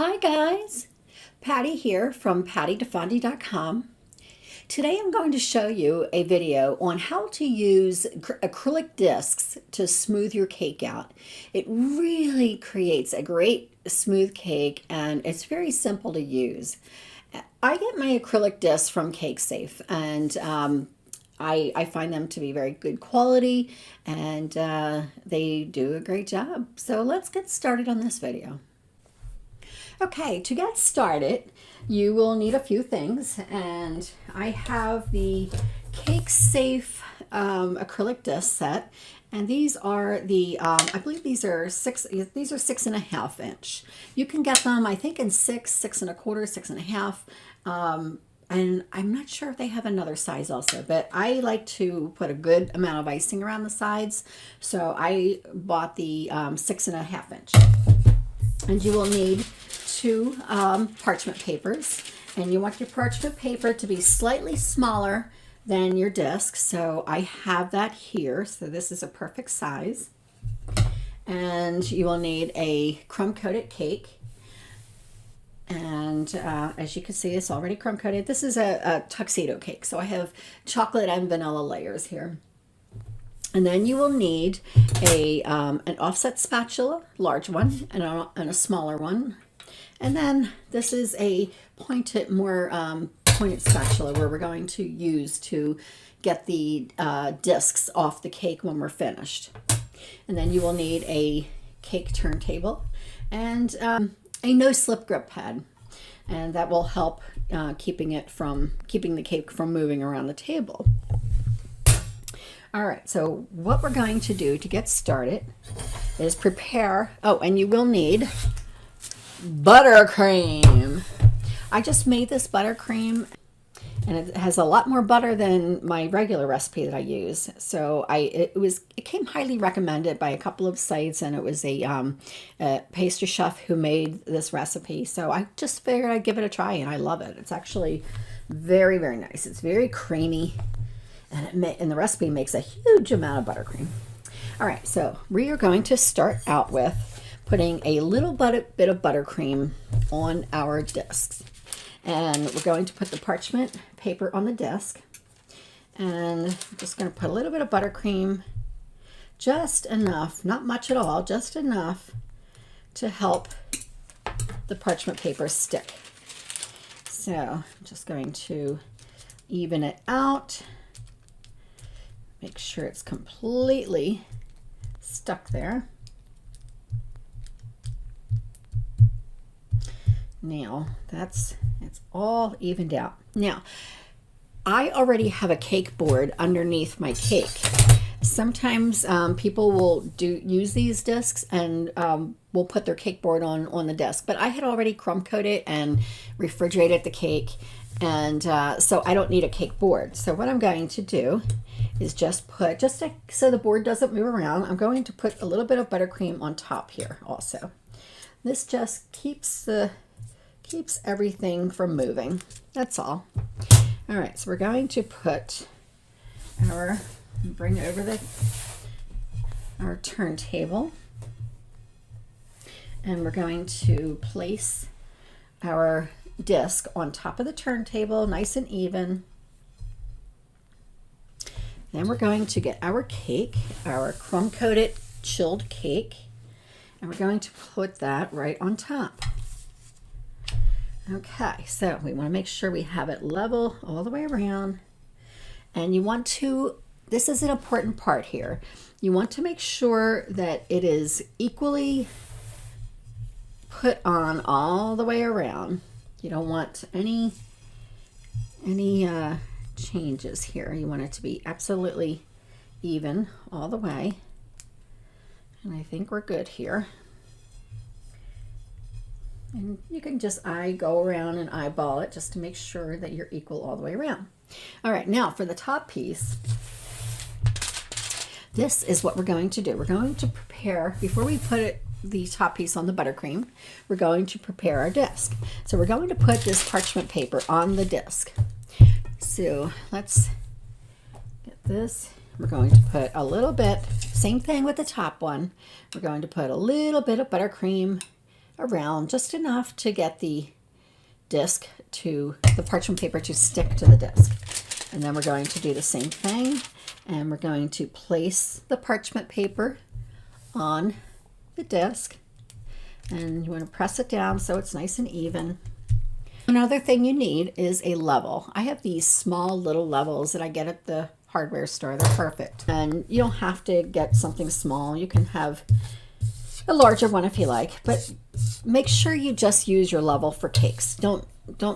Hi guys, Patty here from pattydefondy.com. Today I'm going to show you a video on how to use acrylic discs to smooth your cake out. It really creates a great smooth cake and it's very simple to use. I get my acrylic discs from Cake Safe and I find them to be very good quality and they do a great job. So let's get started on this video. Okay, to get started, you will need a few things, and I have the Cake Safe acrylic disc set, and these are the I believe these are 6.5 inch. You can get them, I think, in 6.25, 6.5. And I'm not sure if they have another size also, but I like to put a good amount of icing around the sides, so I bought the 6.5 inch. And you will need two parchment papers, and you want your parchment paper to be slightly smaller than your disc, so I have that here, so this is a perfect size. And you will need a crumb coated cake, and as you can see, it's already crumb coated. This is a tuxedo cake, so I have chocolate and vanilla layers here. And then you will need an offset spatula, large one, and a smaller one. And then this is a pointed, more pointed spatula where we're going to use to get the discs off the cake when we're finished. And then you will need a cake turntable and a no slip grip pad, and that will help keeping the cake from moving around the table. All right, so what we're going to do to get started is prepare, and you will need buttercream. I just made this buttercream, and it has a lot more butter than my regular recipe that I use. So it came highly recommended by a couple of sites, and it was a pastry chef who made this recipe. So I just figured I'd give it a try, and I love it. It's actually very, very nice. It's very creamy. And the recipe makes a huge amount of buttercream. All right, so we are going to start out with putting a little bit of buttercream on our discs. And we're going to put the parchment paper on the disc. And I'm just going to put a little bit of buttercream, just enough, not much at all, just enough to help the parchment paper stick. So I'm just going to even it out. Make sure it's completely stuck there. Now it's all evened out. Now I already have a cake board underneath my cake. Sometimes people will use these discs and will put their cake board on the desk, but I had already crumb coated and refrigerated the cake, and so I don't need a cake board. So what I'm going to do is so the board doesn't move around, I'm going to put a little bit of buttercream on top here also. This just keeps everything from moving. That's all. All right, so we're going to put bring over our turntable, and we're going to place our disc on top of the turntable, nice and even. Then we're going to get our cake, our crumb coated chilled cake, and we're going to put that right on top. Okay, so we want to make sure we have it level all the way around, and you want to, this is an important part here, you want to make sure that it is equally put on all the way around. You don't want any changes here. You want it to be absolutely even all the way, and I think we're good here. And you can just go around and eyeball it just to make sure that you're equal all the way around. All right, now for the top piece, this is what we're going to do. We're going to prepare, before we put the top piece on the buttercream, we're going to prepare our disc. So we're going to put this parchment paper on the disc. So let's get this. We're going to put a little bit, same thing with the top one. We're going to put a little bit of buttercream around just enough to get the parchment paper to stick to the disc. And then we're going to do the same thing, and we're going to place the parchment paper on the disc, and you want to press it down so it's nice and even. Another thing you need is a level. I have these small little levels that I get at the hardware store. They're perfect. And you don't have to get something small. You can have a larger one if you like, but make sure you just use your level for cakes. Don't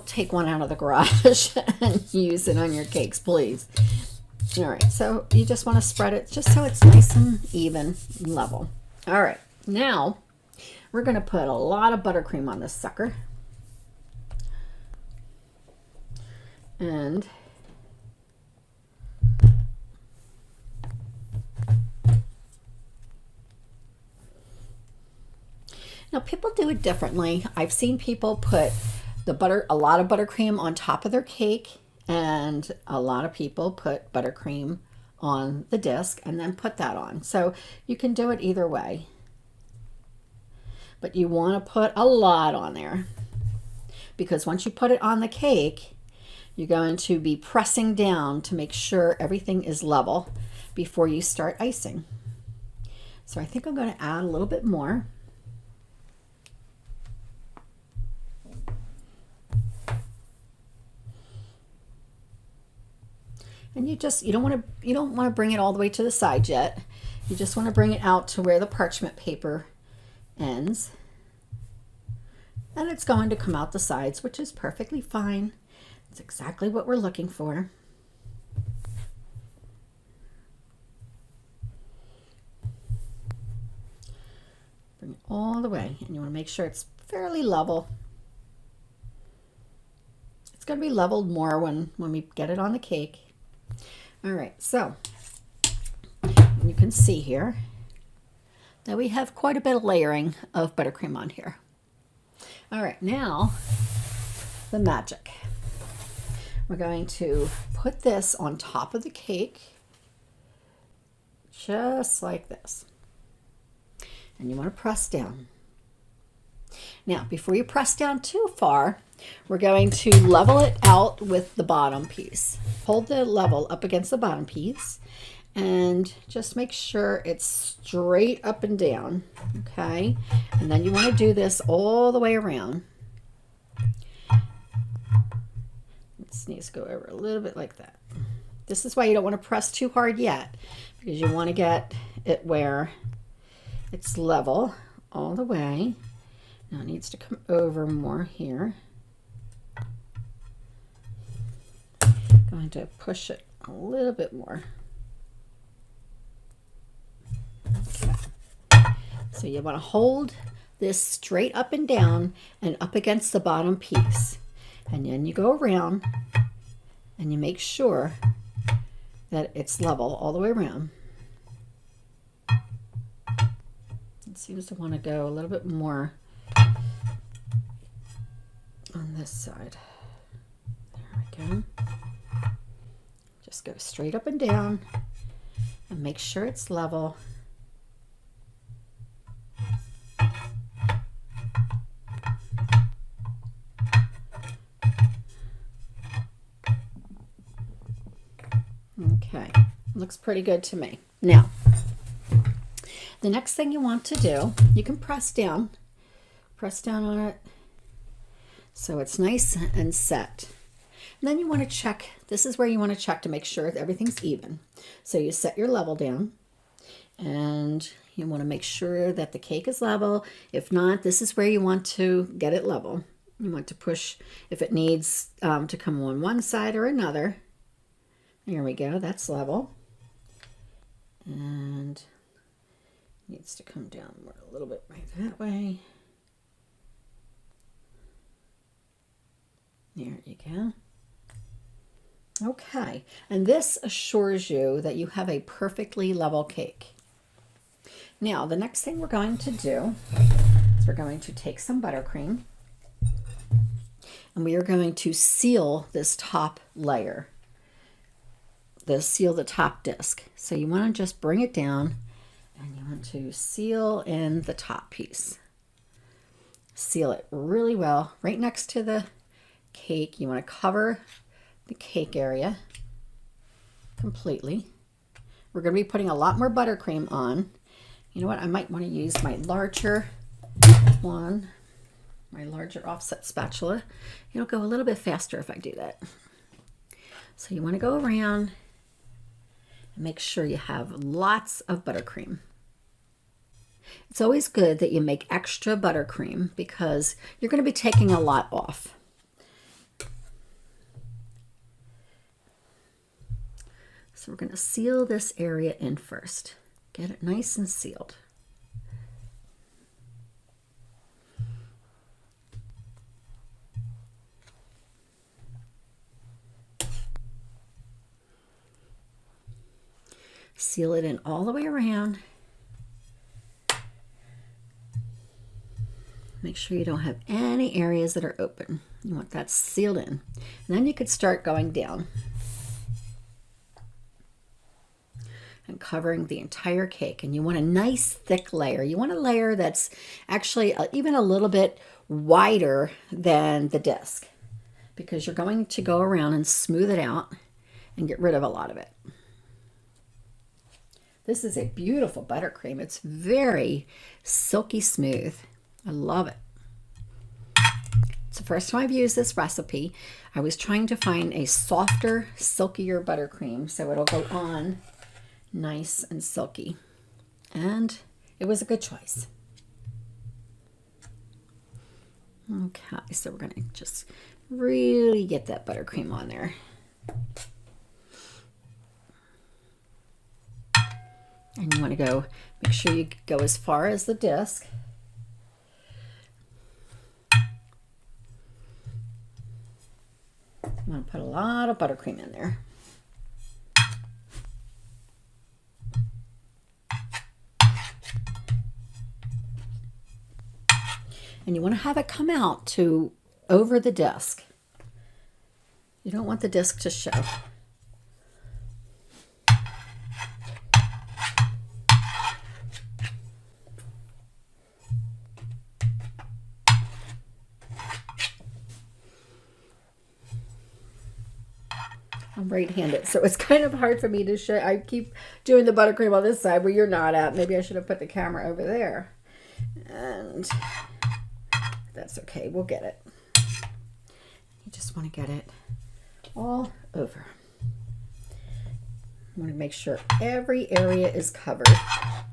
take one out of the garage and use it on your cakes, please. All right, so you just want to spread it just so it's nice and even and level. All right, now we're going to put a lot of buttercream on this sucker. And now people do it differently. I've seen people put a lot of buttercream on top of their cake, and a lot of people put buttercream on the disc and then put that on. So you can do it either way. But you want to put a lot on there, because once you put it on the cake, you're going to be pressing down to make sure everything is level before you start icing. So I think I'm going to add a little bit more. And you don't want to bring it all the way to the side yet. You just want to bring it out to where the parchment paper ends. And it's going to come out the sides, which is perfectly fine. It's exactly what we're looking for. Bring it all the way, and you want to make sure it's fairly level. It's going to be leveled more when we get it on the cake. All right, so you can see here that we have quite a bit of layering of buttercream on here. All right, now the magic. We're going to put this on top of the cake, just like this. And you want to press down. Now, before you press down too far, we're going to level it out with the bottom piece. Hold the level up against the bottom piece and just make sure it's straight up and down, okay? And then you want to do this all the way around. This needs to go over a little bit like that. This is why you don't want to press too hard yet, because you want to get it where it's level all the way. Now it needs to come over more here. Going to push it a little bit more. Okay. So you want to hold this straight up and down and up against the bottom piece. And then you go around and you make sure that it's level all the way around. It seems to want to go a little bit more on this side. There we go. Just go straight up and down and make sure it's level. Okay, looks pretty good to me. Now, the next thing you want to do, you can press down on it so it's nice and set. And then you want to check, this is where you want to check to make sure that everything's even. So you set your level down and you want to make sure that the cake is level. If not, this is where you want to get it level. You want to push if it needs to come on one side or another. There we go, that's level. And needs to come down more a little bit right that way. There you go. Okay, and this assures you that you have a perfectly level cake. Now, the next thing we're going to do is we're going to take some buttercream and we are going to seal this top layer. Seal the top disc. So you want to just bring it down and you want to seal in the top piece. Seal it really well right next to the cake. You want to cover the cake area completely. We're going to be putting a lot more buttercream on. You know what? I might want to use my larger one, my larger offset spatula. It'll go a little bit faster if I do that. So you want to go around and make sure you have lots of buttercream. It's always good that you make extra buttercream because you're going to be taking a lot off. So we're going to seal this area in first. Get it nice and sealed. Seal it in all the way around. Make sure you don't have any areas that are open. You want that sealed in. And then you could start going down and covering the entire cake. And you want a nice thick layer. You want a layer that's actually even a little bit wider than the disc, because you're going to go around and smooth it out and get rid of a lot of it. This is a beautiful buttercream. It's very silky smooth. I love it. It's the first time I've used this recipe. I was trying to find a softer, silkier buttercream so it'll go on nice and silky. And it was a good choice. Okay, so we're going to just really get that buttercream on there. And you want to make sure you go as far as the disc. You want to put a lot of buttercream in there. And you want to have it come out to over the disc. You don't want the disc to show. I'm right-handed, so it's kind of hard for me to show. I keep doing the buttercream on this side where you're not at. Maybe I should have put the camera over there. And that's okay. We'll get it. You just want to get it all over. You want to make sure every area is covered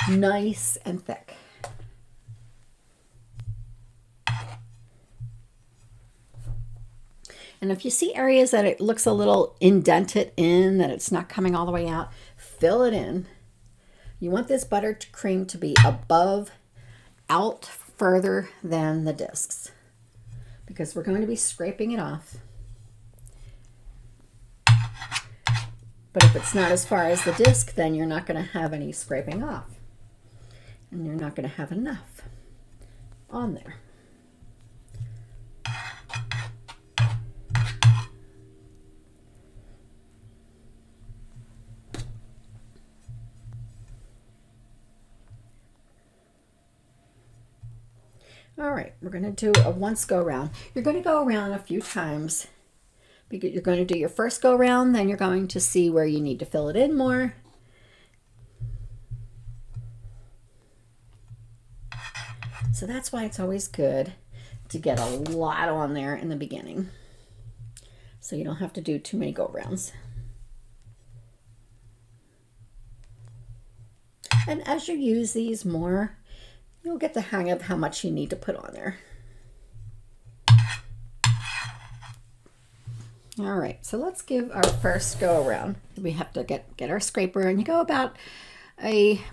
nice and thick. And if you see areas that it looks a little indented in, that it's not coming all the way out, fill it in. You want this buttercream to be out further than the discs, because we're going to be scraping it off. But if it's not as far as the disc, then you're not going to have any scraping off. And you're not going to have enough on there. All right, we're going to do a once go around. You're going to go around a few times. You're going to do your first go around, then you're going to see where you need to fill it in more. So that's why it's always good to get a lot on there in the beginning, so you don't have to do too many go arounds. And as you use these more, you'll get the hang of how much you need to put on there. All right, so let's give our first go around. We have to get our scraper, and you go about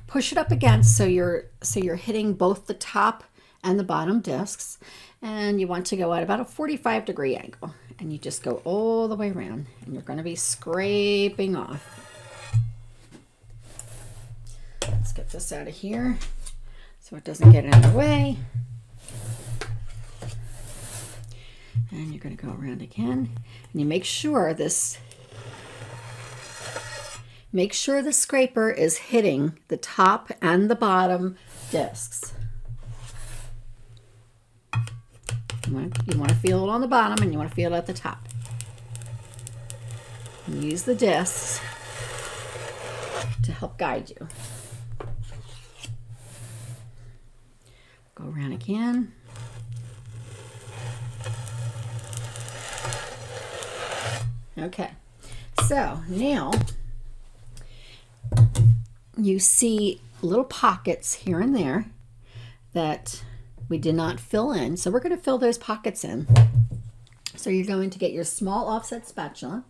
push it up against so you're hitting both the top and the bottom discs, and you want to go at about a 45-degree angle, and you just go all the way around, and you're going to be scraping off. Let's get this out of here so it doesn't get in the way. And you're going to go around again, and you make sure the scraper is hitting the top and the bottom discs. You want to feel it on the bottom and you want to feel it at the top. And use the discs to help guide you. Go around again. Okay, so now you see little pockets here and there that we did not fill in. So we're going to fill those pockets in. So you're going to get your small offset spatula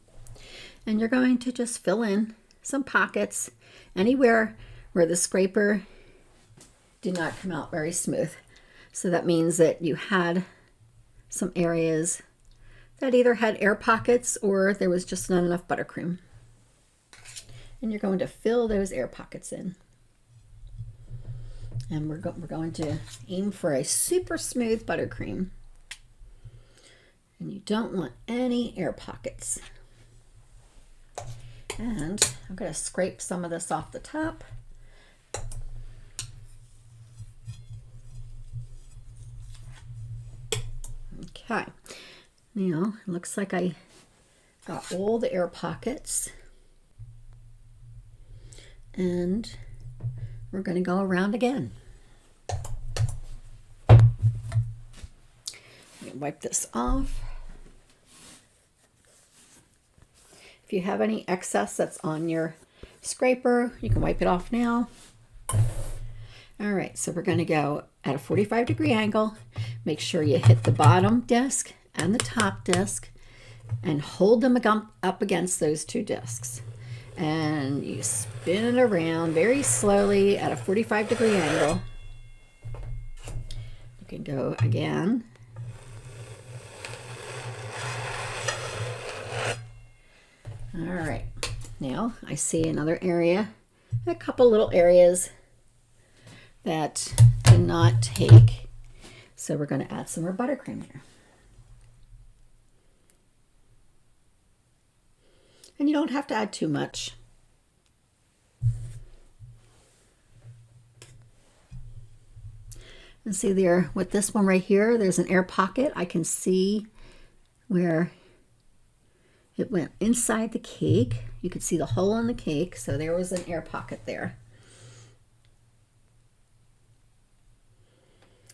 and you're going to just fill in some pockets anywhere where the scraper did not come out very smooth. So that means that you had some areas that either had air pockets or there was just not enough buttercream. And you're going to fill those air pockets in. And we're going to aim for a super smooth buttercream. And you don't want any air pockets. And I'm going to scrape some of this off the top. Okay, now it looks like I got all the air pockets. And we're going to go around again. Wipe this off. If you have any excess that's on your scraper, you can wipe it off now. All right, so we're going to go at a 45-degree angle. Make sure you hit the bottom disc and the top disc and hold them up against those two discs. And you spin it around very slowly at a 45-degree angle. You can go again. All right, now I see another area, a couple little areas that did not take. So we're going to add some more buttercream here. And you don't have to add too much. And see there, with this one right here, there's an air pocket. I can see where it went inside the cake. You could see the hole in the cake, so there was an air pocket there.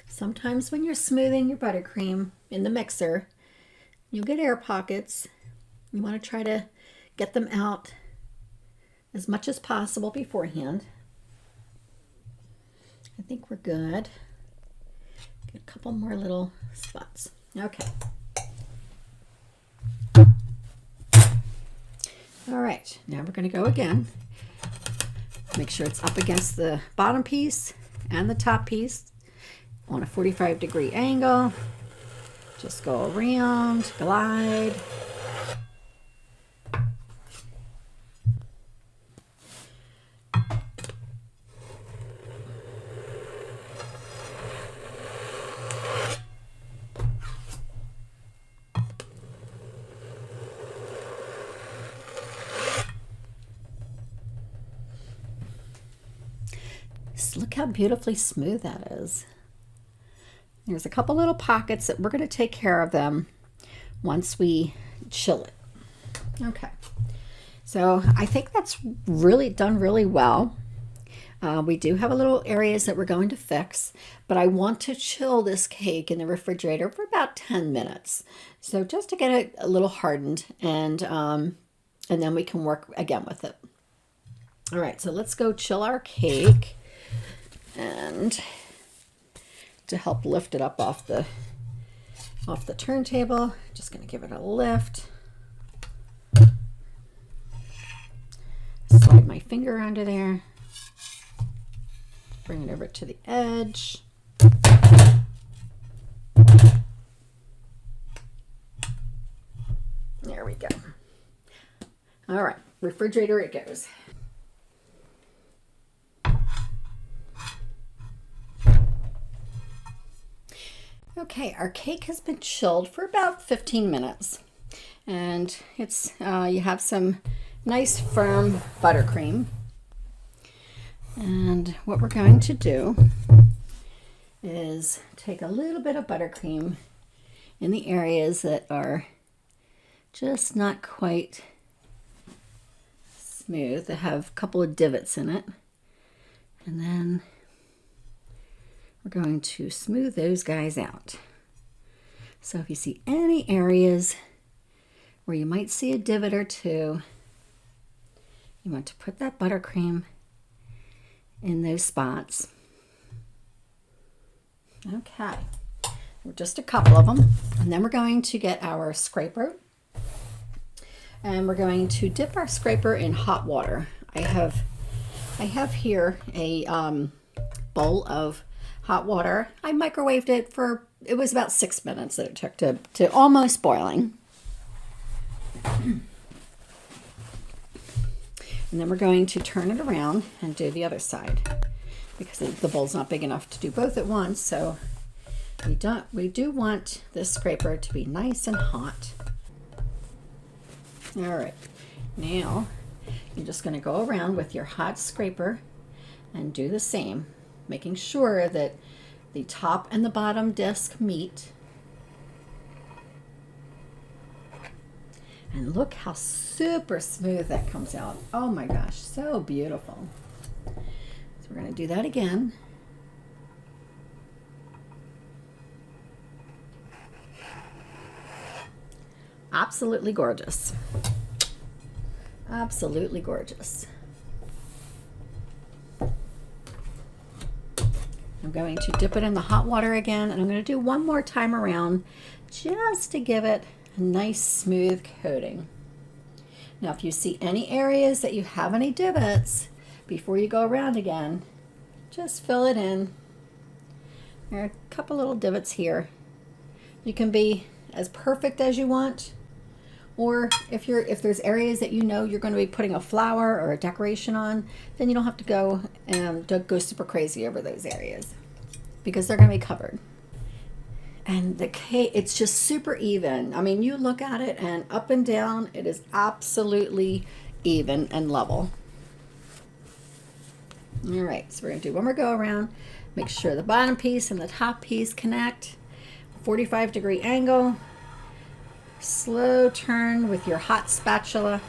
Sometimes when you're smoothing your buttercream in the mixer, you'll get air pockets. You want to try to get them out as much as possible beforehand. I think we're good. Get a couple more little spots. Okay. All right, now we're going to go again. Make sure it's up against the bottom piece and the top piece on a 45-degree angle. Just go around, glide. Look how beautifully smooth that is. There's a couple little pockets that we're going to take care of them once we chill it. Okay, so I think that's really done really well. We do have a little areas that we're going to fix, but I want to chill this cake in the refrigerator for about 10 minutes. So just to get it a little hardened, and then we can work again with it. All right, so let's go chill our cake. And to help lift it up off the turntable, just going to give it a lift. Slide my finger under there. Bring it over to the edge. There we go. All right, refrigerator it goes. Okay, our cake has been chilled for about 15 minutes, and it's you have some nice firm buttercream. And what we're going to do is take a little bit of buttercream in the areas that are just not quite smooth. They have a couple of divots in it. And then we're going to smooth those guys out. So if you see any areas where you might see a divot or two, you want to put that buttercream in those spots. Okay, just a couple of them. And then we're going to get our scraper. And we're going to dip our scraper in hot water. I have here a bowl of hot water. I microwaved it for, it was about 6 minutes that it took to almost boiling. And then we're going to turn it around and do the other side because the bowl's not big enough to do both at once. So we do want this scraper to be nice and hot. All right, now you're just going to go around with your hot scraper and do the same, making sure that the top and the bottom disc meet. And look how super smooth that comes out. Oh my gosh, so beautiful. So we're going to do that again. Absolutely gorgeous. Absolutely gorgeous. I'm going to dip it in the hot water again, and I'm going to do one more time around just to give it a nice smooth coating. Now if you see any areas that you have any divots, before you go around again, just fill it in. There are a couple little divots here. You can be as perfect as you want, or if there's areas that you know you're going to be putting a flower or a decoration on, then you don't have to go super crazy over those areas because they're going to be covered. And the cake, it's just super even. I mean, you look at it and up and down, it is absolutely even and level. All right, so we're going to do one more go around. Make sure the bottom piece and the top piece connect. 45-degree angle. Slow turn with your hot spatula.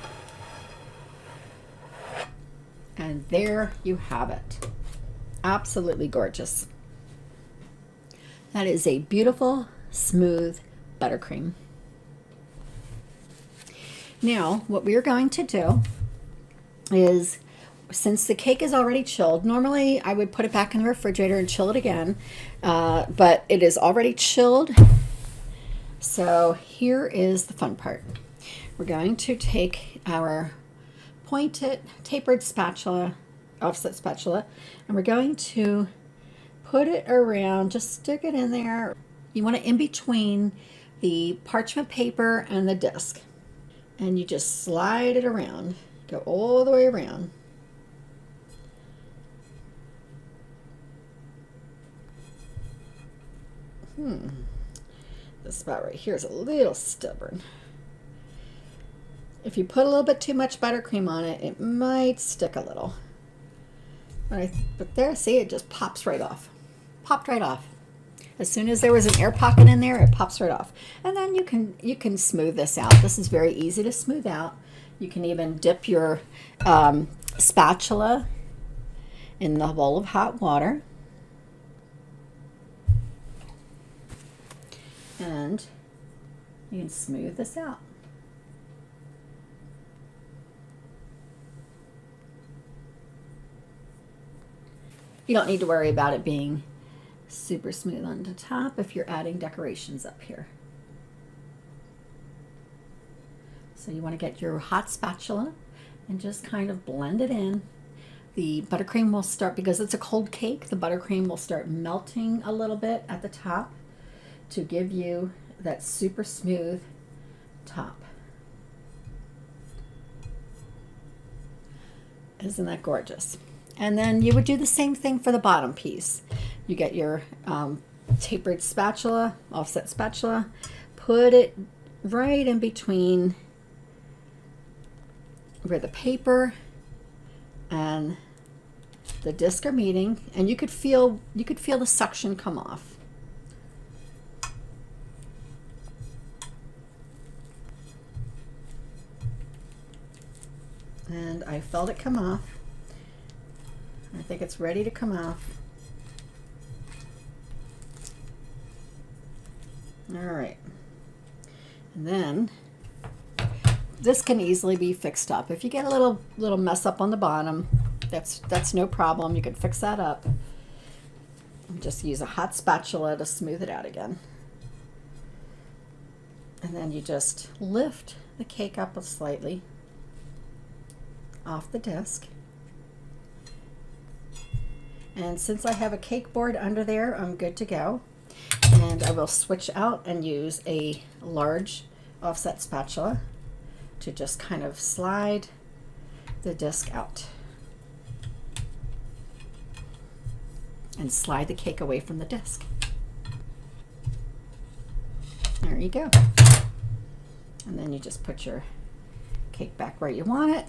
And there you have it. Absolutely gorgeous. That is a beautiful, smooth buttercream. Now, what we are going to do is, since the cake is already chilled, normally I would put it back in the refrigerator and chill it again, but it is already chilled. So here is the fun part. We're going to take our pointed, tapered spatula, offset spatula, and we're going to put it around, just stick it in there. You want it in between the parchment paper and the disc. And you just slide it around, go all the way around. This spot right here is a little stubborn. If you put a little bit too much buttercream on it, it might stick a little. But there, see, it just pops right off. Popped right off. As soon as there was an air pocket in there, it pops right off. And then you can smooth this out. This is very easy to smooth out. You can even dip your spatula in the bowl of hot water. And you can smooth this out. You don't need to worry about it being super smooth on the top if you're adding decorations up here. So you want to get your hot spatula and just kind of blend it in. The buttercream will start, because it's a cold cake, the buttercream will start melting a little bit at the top to give you that super smooth top. Isn't that gorgeous? And then you would do the same thing for the bottom piece. You get your tapered spatula, offset spatula, put it right in between where the paper and the disc are meeting, and you could feel the suction come off. And I felt it come off. I think it's ready to come off. All right. And then this can easily be fixed up. If you get a little mess up on the bottom, that's no problem. You can fix that up. And just use a hot spatula to smooth it out again. And then you just lift the cake up slightly off the disc. And since I have a cake board under there, I'm good to go. And I will switch out and use a large offset spatula to just kind of slide the disc out and slide the cake away from the disc. There you go. And then you just put your cake back where you want it,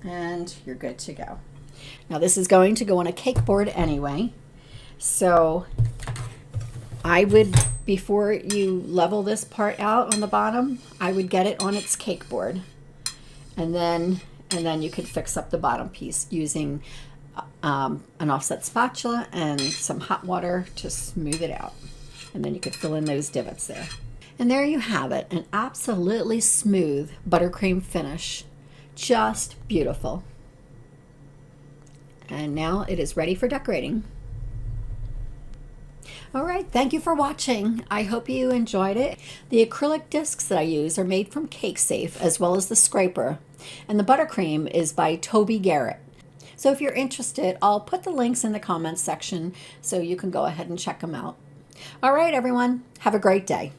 and you're good to go. Now this is going to go on a cake board anyway, so I would, before you level this part out on the bottom, I would get it on its cake board, and then you could fix up the bottom piece using an offset spatula and some hot water to smooth it out. And then you could fill in those divots there. And there you have it, an absolutely smooth buttercream finish. Just beautiful. And now it is ready for decorating. All right, thank you for watching. I hope you enjoyed it. The acrylic discs that I use are made from Cake Safe, as well as the scraper. And the buttercream is by Toby Garrett. So if you're interested, I'll put the links in the comments section so you can go ahead and check them out. All right, everyone, have a great day.